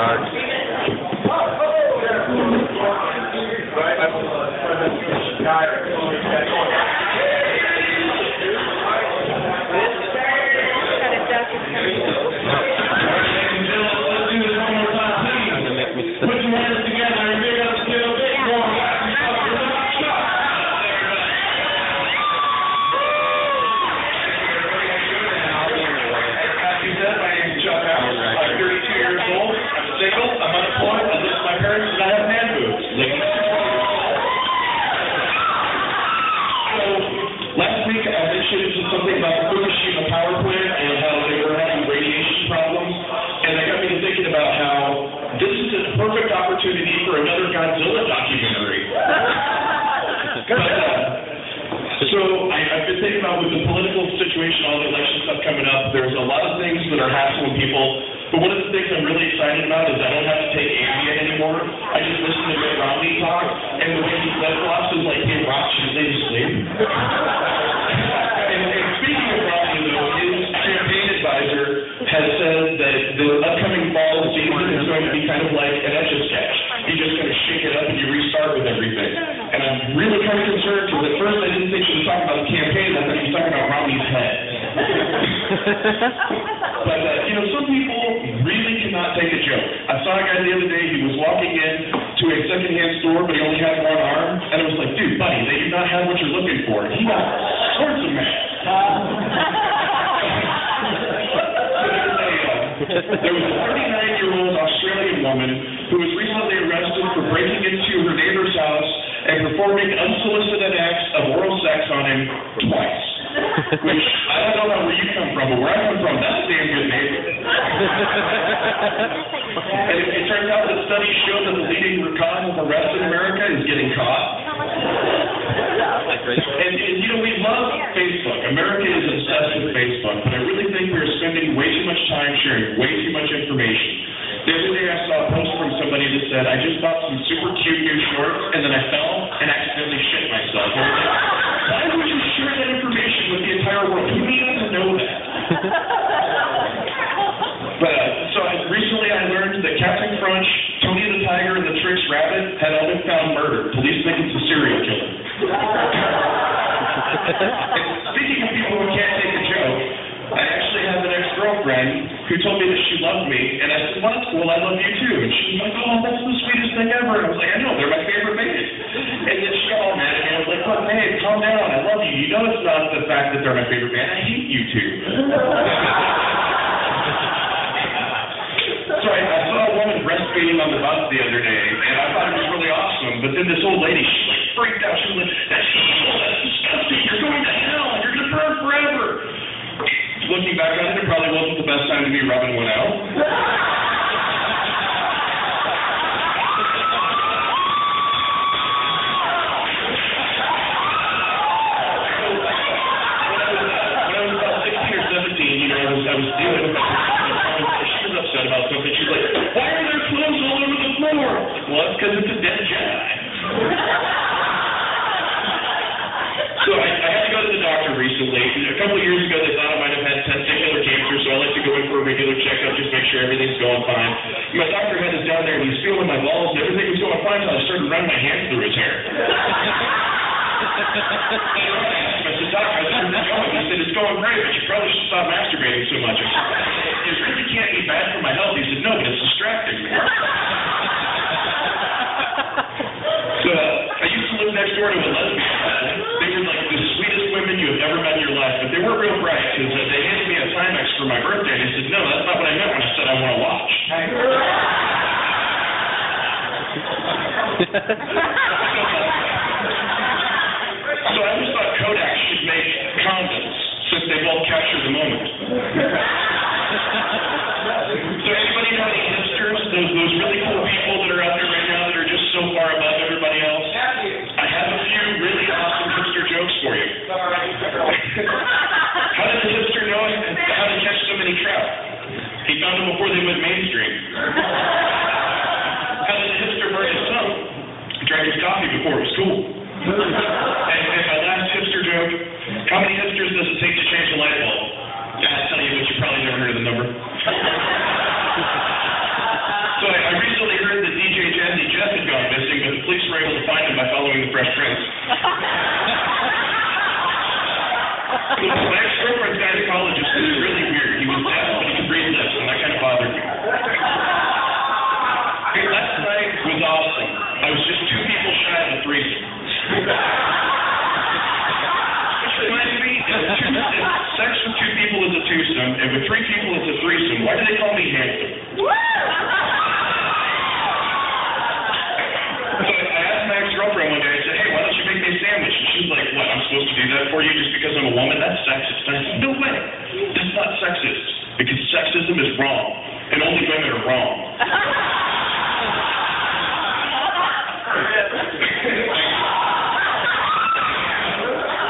dark. Perfect opportunity for another Godzilla documentary. So I've been thinking about with the political situation, all the election stuff coming up, there's a lot of things that are hassling people, but one of the things I'm really excited about is I don't have to take Ambien anymore. I just listen to Mitt Romney talk, and the way he flip-flops is like, hey, Rock, should they sleep? And speaking of Romney, though, his campaign advisor has said that the upcoming fall season is going to be kind of like an Etch-a-Sketch. You just kind of shake it up and you restart with everything. And I'm really kind of concerned because at first I didn't think she was talking about the campaign. I thought she was talking about Romney's head. But, some people really cannot take a joke. I saw a guy the other day, he was walking in to a secondhand store, but he only had one arm. And I was like, dude, buddy, they do not have what you're looking for. And he got sorts of mad. There was a 39-year-old Australian woman who was recently arrested for breaking into her neighbor's house and performing unsolicited acts of oral sex on him twice. Which, I don't know where you come from, but where I come from, that's a damn good neighbor. And it turns out that studies show that the leading cause of arrest in America is getting caught. And we love Facebook. America is obsessed with Facebook, but I really think we're spending way too much time sharing way too much information. The other day I saw a post from somebody that said, I just bought some super cute new shorts, and then I fell and accidentally shit myself. And I was like, why would you share that information with the entire world? Who needs to know that? But, recently I learned that Captain Crunch, Tony the Tiger, and the Trix Rabbit had all been found murdered. Police think it's a serial killer. And speaking of people who can't take a joke, I actually have an ex-girlfriend who told me that she loved me, and I said, well, that's cool, I love you too. And she was like, oh, that's the sweetest thing ever. And I was like, I know, they're my favorite baby. And then she got all mad at me. I was like, look, babe, calm down, I love you. You know it's not the fact that they're my favorite band, I hate you too. So I saw a woman breastfeeding on the bus the other day, and I thought it was really awesome, but then this old lady, she freaked out. She was like, that's evil, that's disgusting, you're going to hell, you're going to burn forever. Looking back on it, it probably wasn't the best time to be rubbing one out. When I was about 16 or 17, I was dealing with she was upset about something. She's like, why are there clothes all over the floor? Well, it's because it's a dead Jedi. So I had to go to the doctor recently. A couple of years ago, they thought I might have had testicular cancer, so I like to go in for a regular checkup, just make sure everything's going fine. My doctor had us down there, and he's feeling my balls, and everything was going fine until I started running my hands through his hair. I said, Doc, how's everything going? He said, it's going great, but you probably should stop masturbating so much. I said, it really can't be bad for my health. He said, no, but it's distracting. So I used to live next door to a lesbian. They were like the sweetest women you have ever met in your life, but they weren't real bright because they handed me a Timex for my birthday, and I said, no, that's not what I meant when I said I want to watch. So I just thought Kodak should make condoms since they both capture the moment. So anybody know any hipsters? Those really cool people that are out there right now that are just so far above everybody else? I have a few really awesome hipster jokes for you. How did the hipster know how to catch so many trout? He found them before they went mainstream. How did the hipster burn his tongue? He drank his coffee before it was cool. And my last hipster joke, how many hipsters does it take to change a light bulb? I tell you, but you probably never heard of the number. So I Fresh Prince. My ex-girlfriend's gynecologist was really weird. He was deaf, but he could read lips, and that kind of bothered me. Hey, last night was awesome. I was just 2 people shy of a threesome. Which reminds me, sex with 2 people is a twosome, and with 3 people it's a threesome. Why do they call me handsome? So I asked my ex-girlfriend one day, I said, hey, why don't you make me a sandwich? And she's like, what, I'm supposed to do that for you just because I'm a woman? That's sexist. And I said, no way. That's not sexist. Because sexism is wrong. And only women are wrong.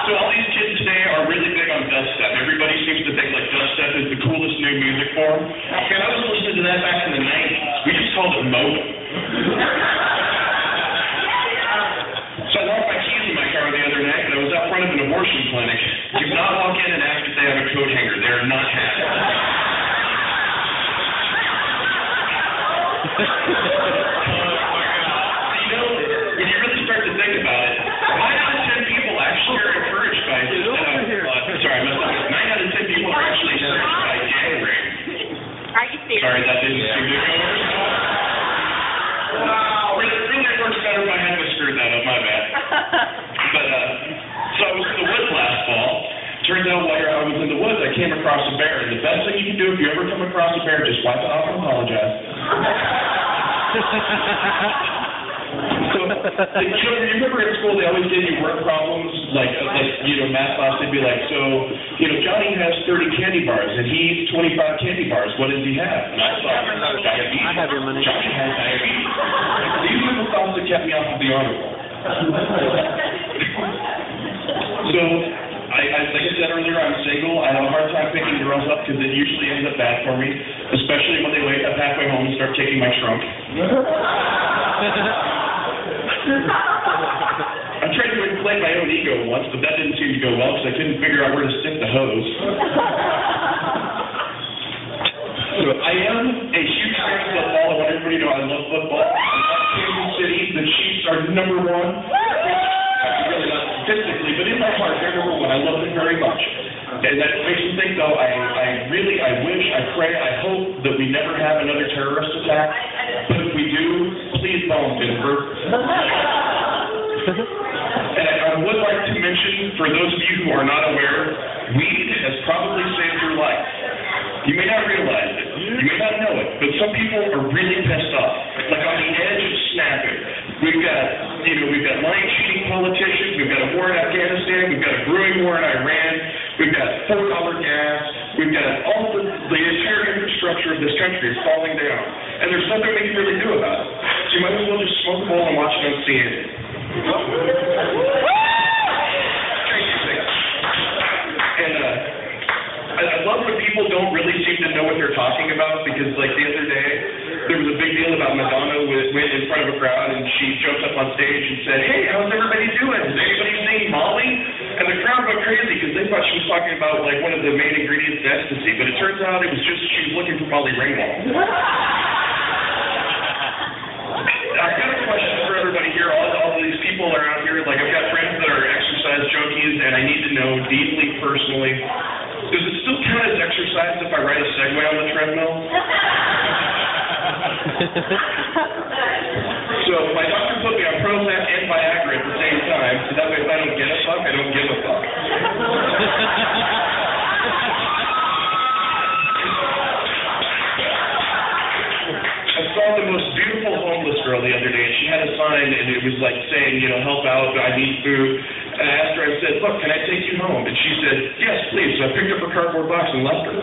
So all these kids today are really big on dubstep. Everybody seems to think like dubstep is the coolest new music form. Man, I was listening to that back in the 90s. We just called it modem. So I locked my keys in my car the other night, and I was out front of an abortion clinic. Do not walk in and ask if they have a coat hanger. They are not happy. You know, when you really start to think about it, 9 out of 10 people actually are encouraged by sorry, I messed up. 9 out of 10 people are actually encouraged by gang rape. Are you serious? Sorry, that didn't seem to go over. Wow. Really works better if I hadn't screwed that up, my bad. But, so I was in the woods last fall. Turns out while I was in the woods, I came across a bear. And the best thing you can do if you ever come across a bear, just wipe it off and apologize. So, you remember at school they always gave you word problems, like math class, they'd be like, so, Johnny has 30 candy bars, and he eats 25 candy bars. What does he have? And I thought, diabetes. I have your money. Johnny has diabetes. These are the thoughts that kept me off of the honor roll. So, like I said earlier, I'm single. I have a hard time picking girls up because it usually ends up bad for me, especially when they wake up halfway home and start taking my trunk. I tried to inflate my own ego once, but that didn't seem to go well because I couldn't figure out where to stick the hose. So I am a huge fan of football. I want everybody to know I love football. I love Kansas City. The Chiefs are number 1. Really not statistically, but in my heart, they're number 1. I love them very much. And that makes me think, though, I wish, I pray, I hope that we never have another terrorist attack. But if we do, please don't, Denver. And I would like to mention, for those of you who are not aware, weed has probably saved your life. You may not realize it. You may not know it. But some people are really pissed off. Like on the edge of snapping. We've got line-cheating politicians. We've got a war in Afghanistan. We've got a brewing war in Iran. We've got $4 gas. We've got all the entire infrastructure of this country is falling down. And there's nothing we can really do about it. So you might as well just smoke a bowl and watch it on CNN. And I love when people don't really seem to know what they're talking about because, like, the other day, there was a big deal about Madonna went in front of a crowd and she jumped up on stage and said, hey, how's everybody doing? Is anybody seeing Molly? And the crowd went crazy because they thought she was talking about, like, one of the main ingredients of ecstasy, but it turns out it was just she was looking for Molly Ringwald. I've got a question for everybody here. All these people are out here. Like, I've got friends that are exercise junkies, and I need to know deeply, personally, does it still count as exercise if I ride a Segway on the treadmill? So my doctor put me on Prozac and Viagra at the same time, so that way if I don't get a fuck, I don't give a fuck. I saw the most beautiful homeless girl the other day, and she had a sign, and it was like saying, help out, I need food. And I asked her, I said, look, can I take you home? And she said, yes, please. So I picked up a cardboard box and left her.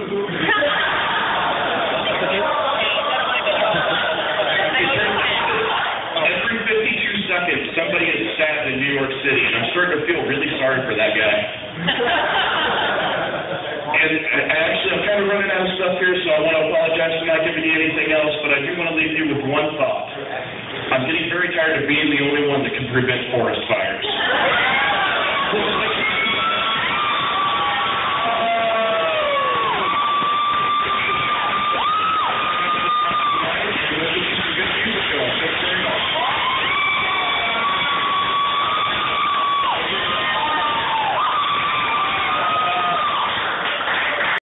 Every 52 seconds, somebody is stabbed in New York City, and I'm starting to feel really sorry for that guy. And I'm kind of running out of stuff here, so I want to apologize for not giving you anything else, but I do want to leave you with one thought. I'm getting very tired of being the only one that can prevent forest fires.